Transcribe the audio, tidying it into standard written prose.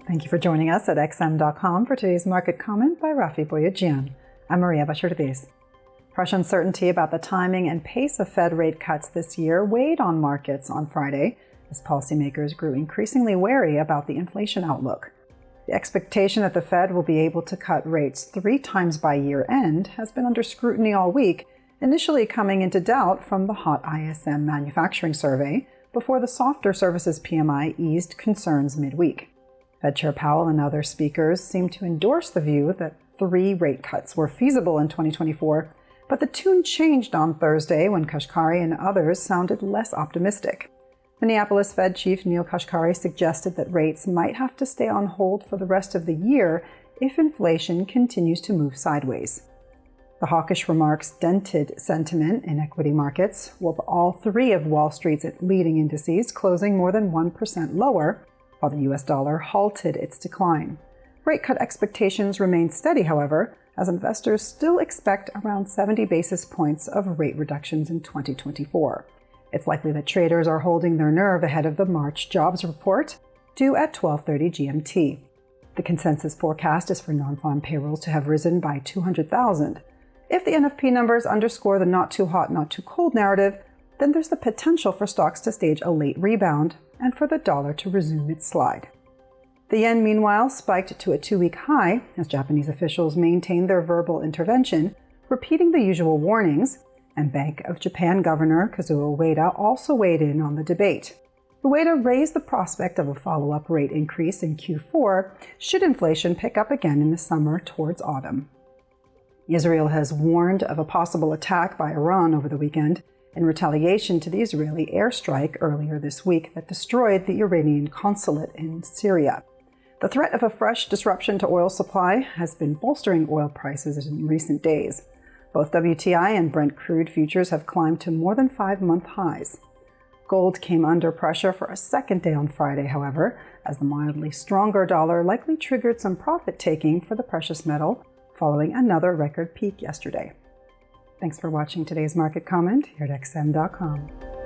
Thank you for joining us at xm.com for today's market comment by Rafi Boyadjian. I'm Maria Bashirdes. Fresh uncertainty about the timing and pace of Fed rate cuts this year weighed on markets on Friday as policymakers grew increasingly wary about the inflation outlook. The expectation that the Fed will be able to cut rates 3 times by year-end has been under scrutiny all week, initially coming into doubt from the hot ISM manufacturing survey before the softer services PMI eased concerns midweek. Fed Chair Powell and other speakers seemed to endorse the view that 3 rate cuts were feasible in 2024, but the tune changed on Thursday when Kashkari and others sounded less optimistic. Minneapolis Fed Chief Neil Kashkari suggested that rates might have to stay on hold for the rest of the year if inflation continues to move sideways. The hawkish remarks dented sentiment in equity markets, with all 3 of Wall Street's leading indices closing more than 1% lower, while the U.S. dollar halted its decline. Rate cut expectations remain steady, however, as investors still expect around 70 basis points of rate reductions in 2024. It's likely that traders are holding their nerve ahead of the March jobs report, due at 12:30 GMT. The consensus forecast is for non-farm payrolls to have risen by 200,000. If the NFP numbers underscore the not too hot, not too cold narrative, then there's the potential for stocks to stage a late rebound and for the dollar to resume its slide. The yen, meanwhile, spiked to a 2-week high as Japanese officials maintained their verbal intervention, repeating the usual warnings, and Bank of Japan Governor Kazuo Ueda also weighed in on the debate. Ueda raised the prospect of a follow-up rate increase in Q4 should inflation pick up again in the summer towards autumn. Israel has warned of a possible attack by Iran over the weekend in retaliation to the Israeli airstrike earlier this week that destroyed the Iranian consulate in Syria. The threat of a fresh disruption to oil supply has been bolstering oil prices in recent days. Both WTI and Brent crude futures have climbed to more than 5-month highs. Gold came under pressure for a second day on Friday, however, as the mildly stronger dollar likely triggered some profit-taking for the precious metal, following another record peak yesterday. Thanks for watching today's market comment here at xm.com.